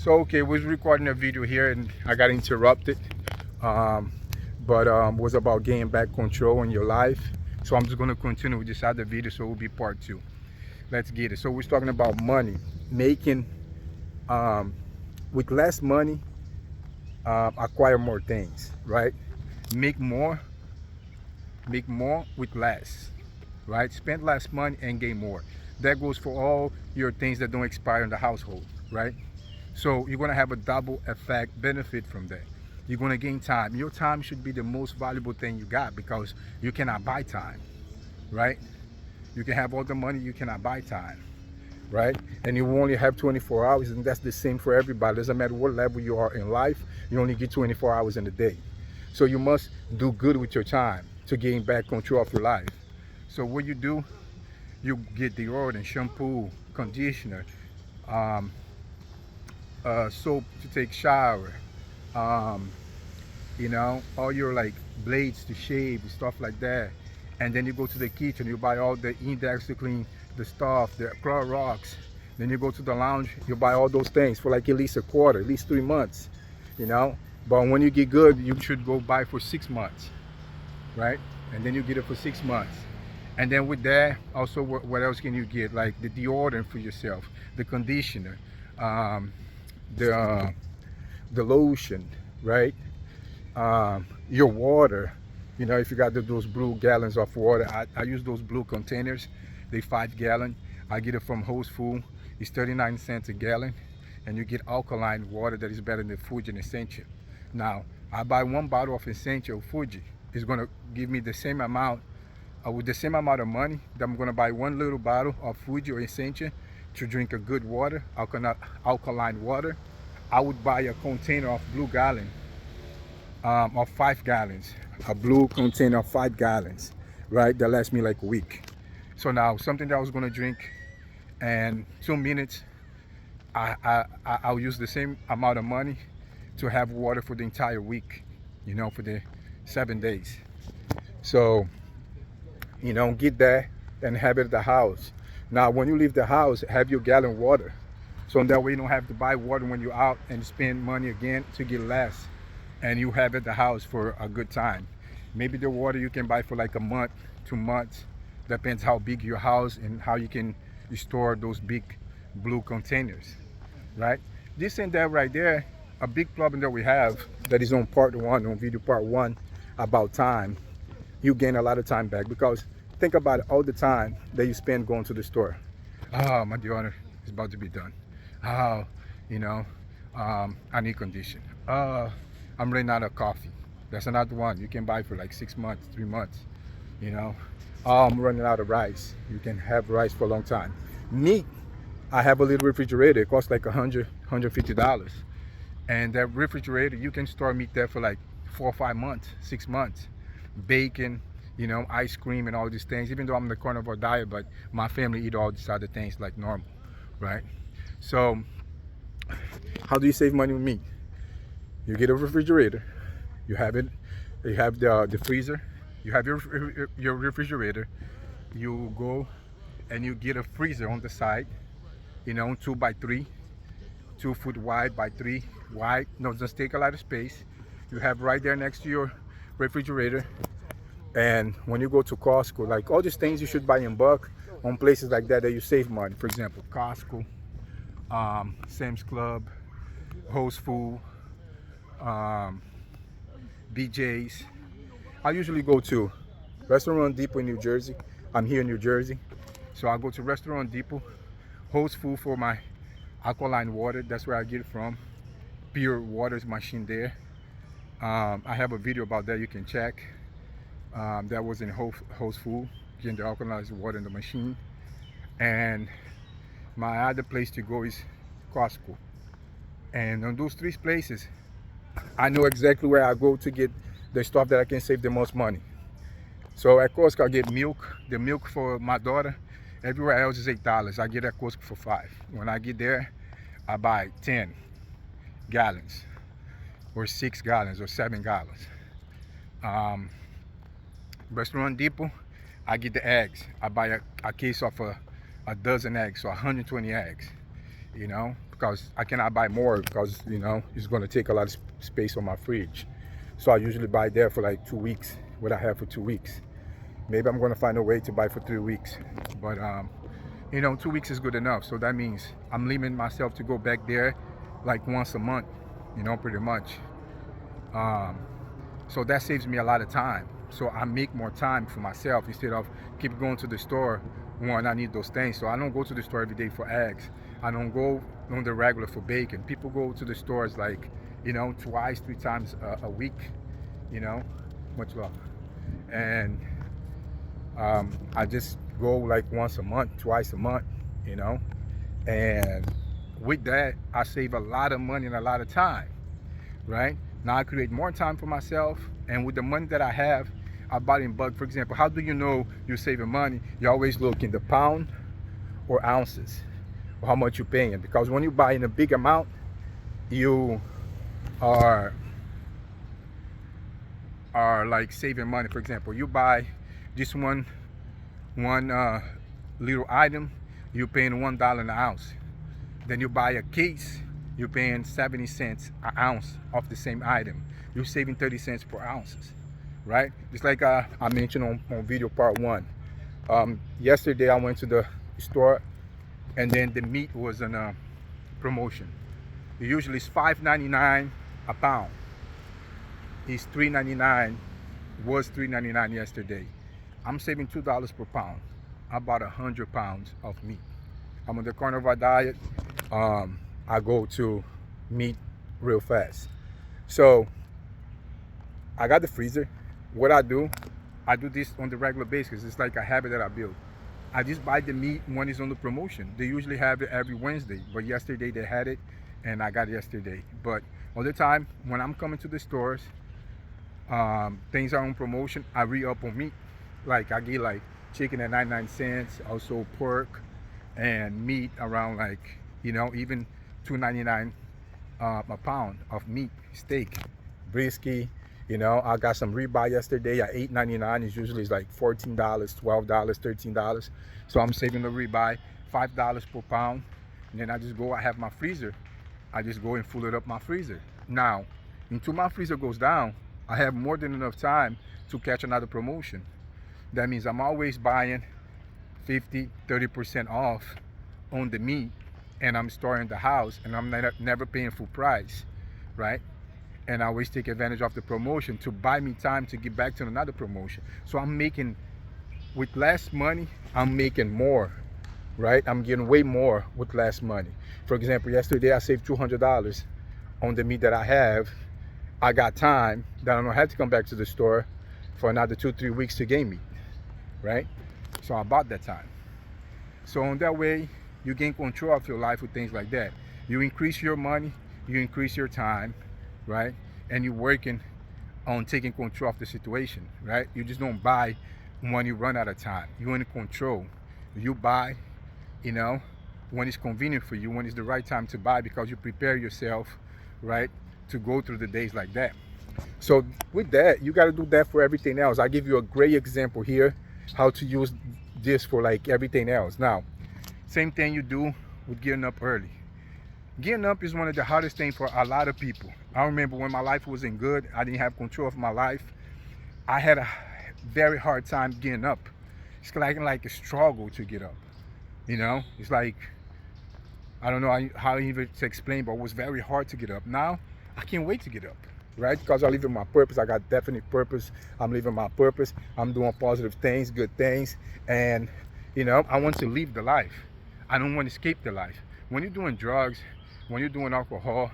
So okay, was recording a video here and I got interrupted. Um, but was about getting back control in your life. So I'm just gonna continue with this other video, so it will be part two. Let's get it. So we're talking about money, making um, with less money, acquire more things, right? Make more, make more with less, right? Spend less money and gain more. That goes for all your things that don't expire in the household, right? So you're gonna have a double effect benefit from that. You're gonna gain time. Your time should be the most valuable thing you got because you cannot buy time, right? You can have all the money, you cannot buy time, right? And you only have 24 hours, and that's the same for everybody. Doesn't matter what level you are in life, you only get 24 hours in a day. So you must do good with your time to gain back control of your life. So what you do, you get deodorant, shampoo, conditioner, um, soap to take shower, um, all your like blades to shave and stuff like that. And then you go to the kitchen, you buy all the Index to clean the stuff, the Clorox. Then you go to the lounge, you buy all those things for like at least a quarter, at least 3 months, you know. But when you get good, you should go buy for 6 months, right? And then you get it for 6 months. And then with that, also what else can you get? Like the deodorant for yourself, the conditioner, um, the the lotion, right? Your water, if you got those blue gallons of water, I use those blue containers. They 5 gallon. I get it from Whole Foods. It's 39 cents a gallon, and you get alkaline water that is better than Fuji and Essential. Now I buy one bottle of Essential Fuji. It's gonna give me the same amount, with the same amount of money that I'm gonna buy one little bottle of Fuji or Essential to drink a good water, alkaline water. I would buy a container of blue gallon, of 5 gallons, a blue container of 5 gallons, right? That lasts me like a week. So now something that I was gonna drink in 2 minutes, I'll use the same amount of money to have water for the entire week, for the 7 days. So, get that and have it at the house. Now, when you leave the house, have your gallon water. So that way you don't have to buy water when you're out and spend money again to get less. And you have it at the house for a good time. Maybe the water you can buy for like a month, 2 months. Depends how big your house and how you can store those big blue containers, right? This and that right there, a big problem that we have that is on part one, on video part one, about time. You gain a lot of time back because think about it, all the time that you spend going to the store. Oh, my deodorant is about to be done. Oh, I need condition. I'm running out of coffee. That's another one you can buy for like 6 months, 3 months. You know, I'm running out of rice. You can have rice for a long time. Meat, I have a little refrigerator. It costs like $150. And that refrigerator, you can store meat there for like 4 or 5 months, 6 months. Bacon, ice cream and all these things. Even though I'm in the carnivore diet, but my family eat all these other things like normal, right? So, how do you save money with meat? You get a refrigerator. You have it. You have the freezer. You have your refrigerator. You go and you get a freezer on the side. 2x3, 2 foot wide by 3 wide. No, just take a lot of space. You have right there next to your refrigerator. And when you go to Costco, like all these things you should buy in bulk on places like that you save money. For example, Costco, Sam's Club, Whole Foods, BJ's. I usually go to Restaurant Depot in New Jersey. I'm here in New Jersey. So I go to Restaurant Depot, Whole Foods for my alkaline water. That's where I get it from. Pure Waters machine there. I have a video about that you can check. That was in Whole Foods, getting the alkaline water in the machine. And my other place to go is Costco. And on those 3 places, I know exactly where I go to get the stuff that I can save the most money. So at Costco, I get milk. The milk for my daughter, everywhere else is $8. I get at Costco for 5. When I get there, I buy 10 gallons or 6 gallons or 7 gallons. Restaurant Depot, I get the eggs. I buy a case of a dozen eggs, so 120 eggs. because I cannot buy more because, you know, it's going to take a lot of space on my fridge. So I usually buy there for like 2 weeks, what I have for 2 weeks. Maybe I'm going to find a way to buy for 3 weeks. But, you know, 2 weeks is good enough. So that means I'm limiting myself to go back there like once a month, you know, pretty much. So that saves me a lot of time. So I make more time for myself instead of keep going to the store when I need those things. So I don't go to the store every day for eggs. I don't go on the regular for bacon. People go to the stores like, you know, twice, 3 times a week, you know, much love. And I just go like once a month, twice a month, you know. And with that, I save a lot of money and a lot of time, right? Now I create more time for myself, and with the money that I have, I buy in bulk. For example, how do you know you're saving money? You always look in the pound or ounces, or how much you're paying. Because when you buy in a big amount, you are like saving money. For example, you buy this one little item, you're paying $1 an ounce. Then you buy a case, you're paying 70 cents an ounce of the same item. You're saving 30 cents per ounce, right? Just like I mentioned on video part 1. Yesterday I went to the store, and then the meat was on a promotion. It usually is $5.99 a pound. It's $3.99, was $3.99 yesterday. I'm saving $2 per pound. I bought 100 pounds of meat. I'm on the carnivore diet. I go to meat real fast. So I got the freezer. What I do this on the regular basis. It's like a habit that I build. I just buy the meat when it's on the promotion. They usually have it every Wednesday, but yesterday they had it, and I got it yesterday. But all the time when I'm coming to the stores, things are on promotion, I re-up on meat. Like I get like chicken at 99 cents, also pork and meat around like, you know, even $2.99 a pound of meat, steak, brisket. You know, I got some ribeye yesterday at $8.99. It's usually like $14, $12, $13. So I'm saving the ribeye, $5 per pound. And then I just go, I have my freezer. I just go and fill it up my freezer. Now, until my freezer goes down, I have more than enough time to catch another promotion. That means I'm always buying 50, 30% off on the meat, and I'm storing the house, and I'm never paying full price, right? And I always take advantage of the promotion to buy me time to get back to another promotion. So I'm making, with less money, I'm making more, right? I'm getting way more with less money. For example, yesterday I saved $200 on the meat that I have. I got time that I don't have to come back to the store for another 2-3 weeks to gain meat, right? So I bought that time. So on that way, you gain control of your life with things like that. You increase your money, you increase your time, right? And you're working on taking control of the situation, right? You just don't buy when you run out of time. You're in control. You buy, you know, when it's convenient for you, when it's the right time to buy, because you prepare yourself, right, to go through the days like that. So with that, you got to do that for everything else. I give you a great example here, how to use this for like everything else. Now, same thing you do with getting up early. Getting up is one of the hardest things for a lot of people. I remember when my life wasn't good, I didn't have control of my life. I had a very hard time getting up. It's like a struggle to get up. You know, it's like, I don't know how even to explain, but it was very hard to get up. Now, I can't wait to get up, right? Because I live in my purpose. I got definite purpose. I'm living my purpose. I'm doing positive things, good things. And, you know, I want to live the life. I don't want to escape the life. When you're doing drugs, when you're doing alcohol,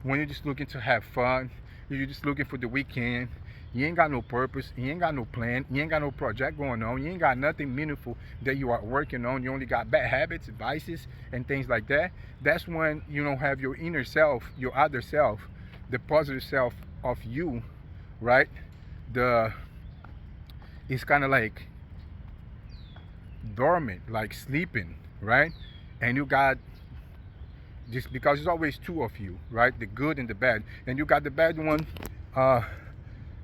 when you're just looking to have fun, you're just looking for the weekend, you ain't got no purpose, you ain't got no plan, you ain't got no project going on, you ain't got nothing meaningful that you are working on, you only got bad habits, vices, and things like that. That's when you don't have your inner self, your other self, the positive self of you, right? It's kind of like dormant, like sleeping, right? And you got, just because there's always two of you, right? The good and the bad. And you got the bad one,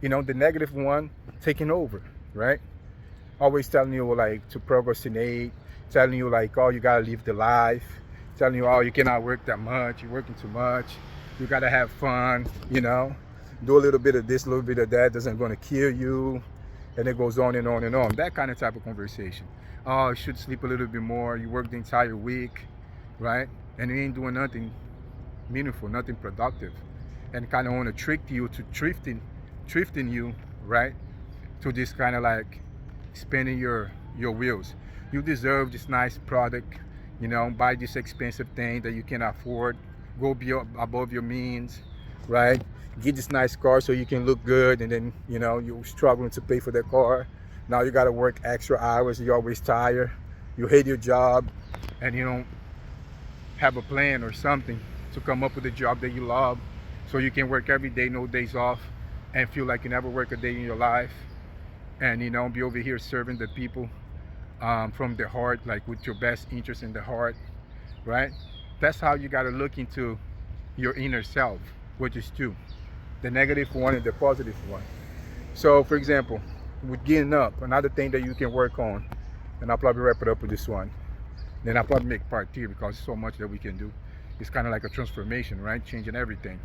you know, the negative one taking over, right? Always telling you like to procrastinate, telling you like, oh, you gotta live the life, telling you, oh, you cannot work that much, you're working too much, you gotta have fun, you know, do a little bit of this, a little bit of that, doesn't gonna kill you, and it goes on and on and on. That kind of type of conversation. Oh, you should sleep a little bit more, you work the entire week, right? And you ain't doing nothing meaningful, nothing productive, and kind of want to trick you to drifting you, right, to this kind of like spinning your wheels. You deserve this nice product, you know, buy this expensive thing that you can afford, go above your means, right? Get this nice car so you can look good, and then, you know, you're struggling to pay for that car. Now you got to work extra hours, you're always tired, you hate your job, and you don't have a plan or something to come up with a job that you love, so you can work every day, no days off, and feel like you never work a day in your life, and, you know, be over here serving the people from the heart, like with your best interest in the heart, right? That's how you got to look into your inner self, which is two, the negative one and the positive one. So for example, with getting up, another thing that you can work on, and I'll probably wrap it up with this one, then I'll probably make part 2 because there's so much that we can do. It's kind of like a transformation, right? Changing everything.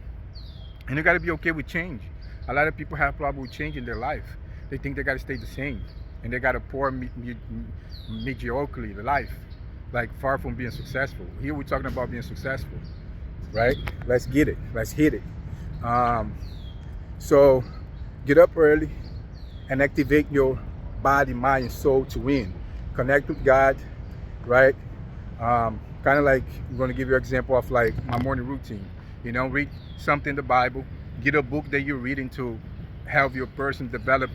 And you got to be okay with change. A lot of people have problem with change in their life. They think they got to stay the same, and they got to pour mediocrely the life, like far from being successful. Here we're talking about being successful, right? Let's get it. Let's hit it. So get up early and activate your body, mind, and soul to win. Connect with God, right? Kind of like, I'm going to give you an example of like my morning routine. You know, read something in the Bible, get a book that you're reading to help your person develop,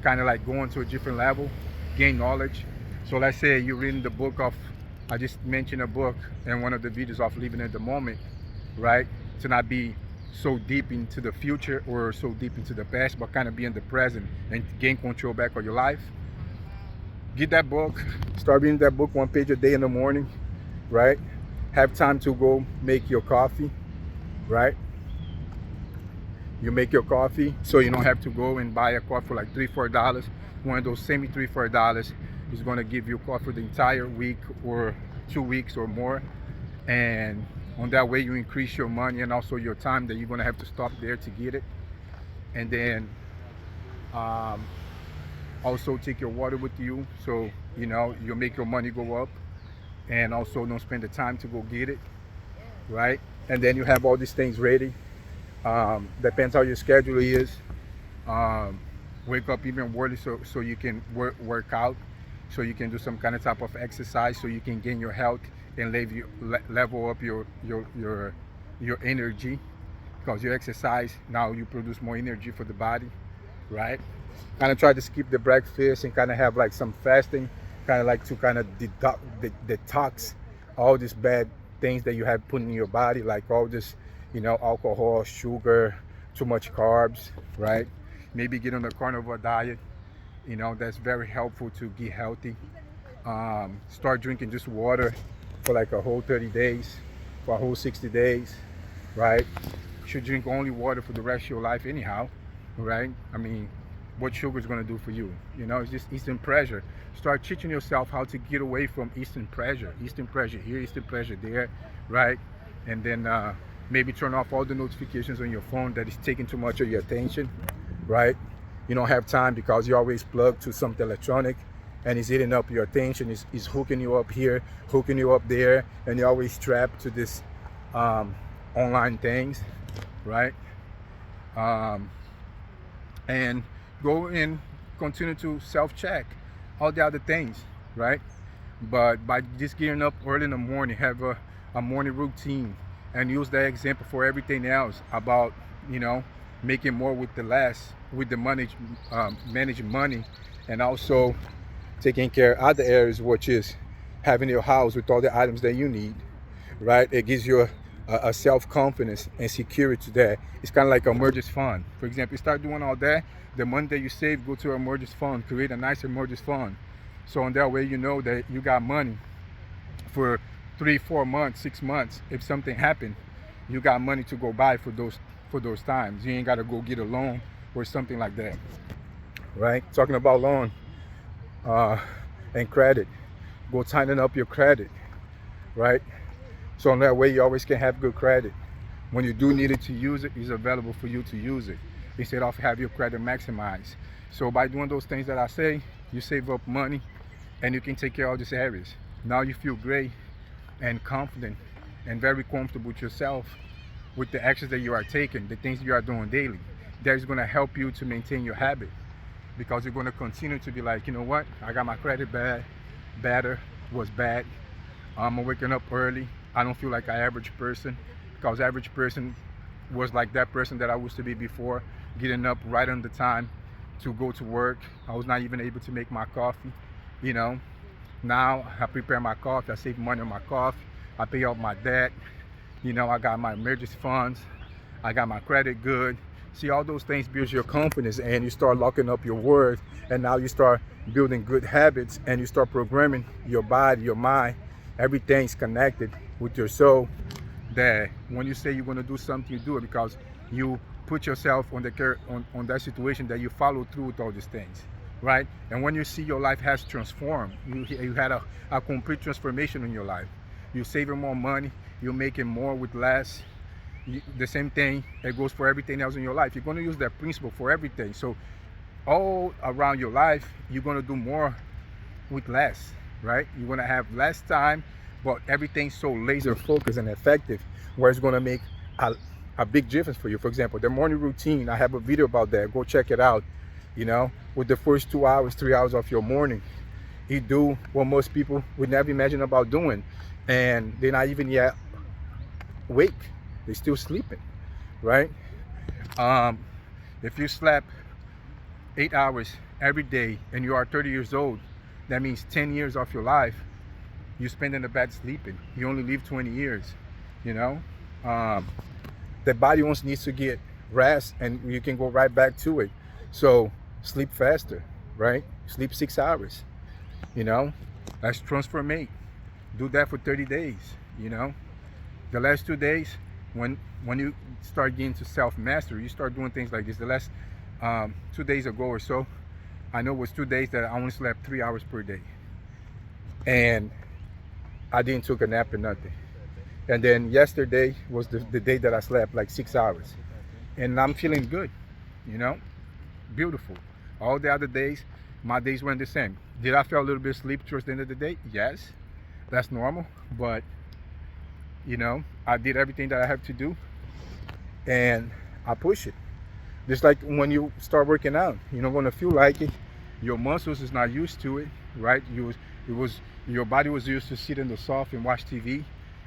kind of like going to a different level, gain knowledge. So let's say you're reading the book of, I just mentioned a book in one of the videos of Living at the Moment, right? To not be so deep into the future or so deep into the past, but kind of be in the present and gain control back of your life. Get that book, start reading that book 1 page a day in the morning, right? Have time to go make your coffee, right? You make your coffee so you don't have to go and buy a coffee for like $3-4. One of those same $3-4 is going to give you coffee the entire week or 2 weeks or more, and on that way you increase your money and also your time that you're going to have to stop there to get it. And then also take your water with you, so you know you'll make your money go up, and also don't spend the time to go get it, right? And then you have all these things ready. Depends how your schedule is. Wake up even early so you can work out, so you can do some kind of type of exercise, so you can gain your health and level up your energy, because you exercise, now you produce more energy for the body, right? Kind of try to skip the breakfast and kind of have like some fasting, kind of like to kind of detox all these bad things that you have put in your body, like all this, you know, alcohol, sugar, too much carbs, right? Maybe get on the carnivore diet, you know, that's very helpful to get healthy. Start drinking just water for like a whole 30 days, for a whole 60 days, right? You should drink only water for the rest of your life anyhow, right? I mean, what sugar is going to do for you? You know, it's just instant pressure. Start teaching yourself how to get away from instant pressure here, instant pressure there, right? And then maybe turn off all the notifications on your phone that is taking too much of your attention, right? You don't have time because you're always plugged to something electronic, and it's eating up your attention. It's hooking you up here, hooking you up there, and you're always trapped to this online things, right? And go and continue to self-check all the other things, right? But by just getting up early in the morning, have a morning routine, and use that example for everything else about, you know, making more with the less, with the money, managing money, and also taking care of other areas, which is having your house with all the items that you need, right? It gives you a self-confidence and security there. It's kind of like an emergency fund. For example, you start doing all that, the money that you save go to an emergency fund, create a nice emergency fund. So on that way, you know that you got money for 3-4 months, 6 months. If something happened, you got money to go buy for those times. You ain't got to go get a loan or something like that, right? Talking about loan and credit, go tighten up your credit, right? So in that way, you always can have good credit. When you do need it to use it, it's available for you to use it instead of have your credit maximized. So by doing those things that I say, you save up money and you can take care of these areas. Now you feel great and confident and very comfortable with yourself, with the actions that you are taking, the things you are doing daily. That is going to help you to maintain your habit, because you're going to continue to be like, you know what, I got my credit better, was bad. I'm waking up early. I don't feel like an average person, because average person was like that person that I used to be before, getting up right on the time to go to work. I was not even able to make my coffee, you know. Now I prepare my coffee, I save money on my coffee, I pay off my debt, you know, I got my emergency funds, I got my credit good. See, all those things builds your confidence, and you start locking up your words, and now you start building good habits, and you start programming your body, your mind, everything's connected with your soul, that when you say you're going to do something, you do it, because you put yourself on the on that situation, that you follow through with all these things, right? And when you see your life has transformed, you had a complete transformation in your life. You're saving more money, you're making more with less. The same thing, it goes for everything else in your life. You're going to use that principle for everything. So all around your life, you're going to do more with less, right? You're going to have less time, but everything's so laser focused and effective, where it's going to make a big difference for you. For example, the morning routine, I have a video about that. Go check it out. You know, with the first 2 hours, 3 hours of your morning, you do what most people would never imagine about doing, and they're not even yet awake. They're still sleeping, right? If you slept 8 hours every day and you are 30 years old, that means 10 years of your life you spend in the bed sleeping. You only live 20 years, you know? The body once needs to get rest, and you can go right back to it. So sleep faster, right? Sleep 6 hours, you know? That's transformate. Do that for 30 days, you know? The last 2 days, when you start getting to self-mastery, you start doing things like this. The last 2 days ago or so, I know it was 2 days that I only slept 3 hours per day, and I didn't took a nap or nothing. And then yesterday was the day that I slept like 6 hours, and I'm feeling good, you know, beautiful. All the other days, my days weren't the same. Did I feel a little bit of sleep towards the end of the day? Yes, that's normal, but you know, I did everything that I have to do, and I push it. Just like when you start working out, you're not gonna feel like it. Your muscles is not used to it, right? Your body was used to sit in the sofa and watch TV.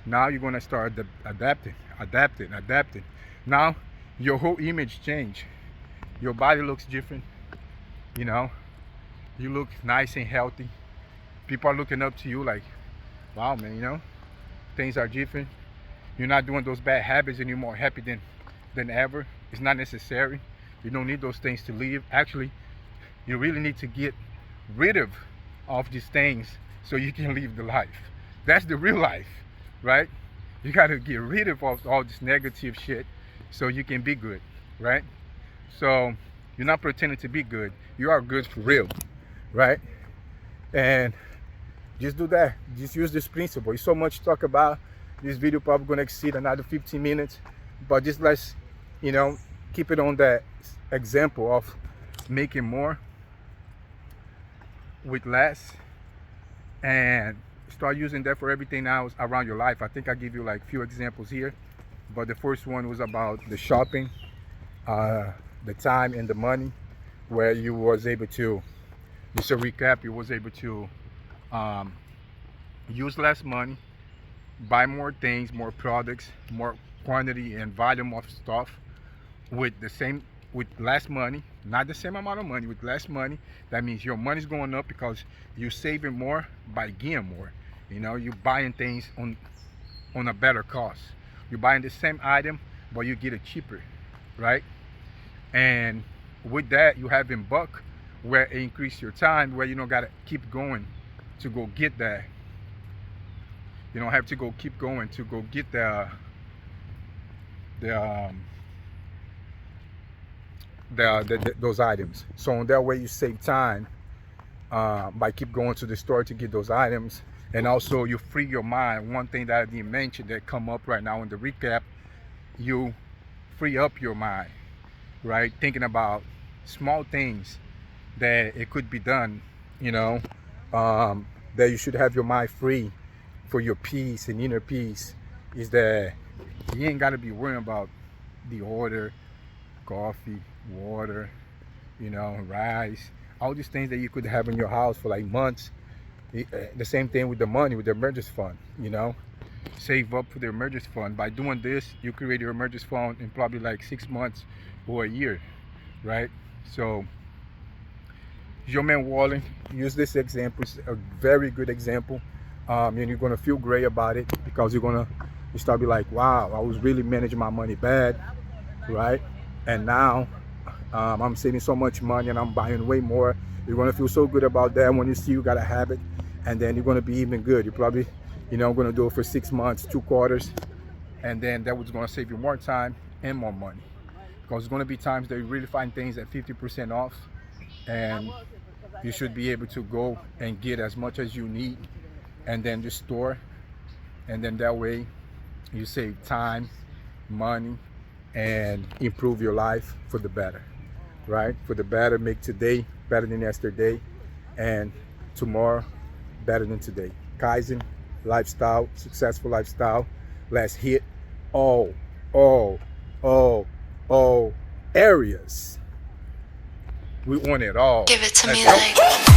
Now you're gonna start adapting. Now your whole image change. Your body looks different. You know, you look nice and healthy. People are looking up to you like, wow, man, you know, things are different. You're not doing those bad habits, and you're more happy than ever. It's not necessary. You don't need those things to live. Actually, you really need to get rid of these things so you can live the life. That's the real life, right? You got to get rid of all this negative shit so you can be good, right? So you're not pretending to be good. You are good for real, right? And just do that. Just use this principle. It's so much to talk about. This video probably gonna exceed another 15 minutes, but just let's, you know, keep it on that example of making more with less, and start using that for everything else around your life. I think I give you like few examples here, but the first one was about the shopping, the time and the money, where you was able to, just a recap, you was able to use less money, buy more things, more products, more quantity and volume of stuff with less money, not the same amount of money, with less money. That means your money's going up because you're saving more by getting more. You know, you're buying things on a better cost. You're buying the same item, but you get it cheaper, right? And with that, you have in bulk, where it increase your time, where you don't gotta keep going to go get that. You don't have to go keep going to go get those items. So in that way you save time by keep going to the store to get those items, And also you free your mind. One thing that I didn't mention that come up right now in the recap, you free up your mind, right? Thinking about small things that it could be done, you know, that you should have your mind free for your peace and inner peace, is that you ain't got to be worrying about the order, coffee, water, you know, rice, all these things that you could have in your house for like months. The same thing with the money, with the emergency fund, you know, save up for the emergency fund. By doing this, you create your emergency fund in probably like 6 months or a year, right? So your man Wallen, use this example. It's a very good example, and you're gonna feel great about it, because you start be like, wow, I was really managing my money bad, right? And now I'm saving so much money and I'm buying way more. You're gonna feel so good about that when you see you got a habit, and then you're gonna be even good. You're probably, you know, gonna do it for 6 months, 2 quarters, and then that was gonna save you more time and more money, because there's gonna be times that you really find things at 50% off, and you should be able to go and get as much as you need and then just store, and then that way you save time, money, and improve your life for the better, right? For the better, make today better than yesterday, and tomorrow better than today. Kaizen lifestyle, successful lifestyle. Let's hit all areas. We want it all. Give it to Let's me go. like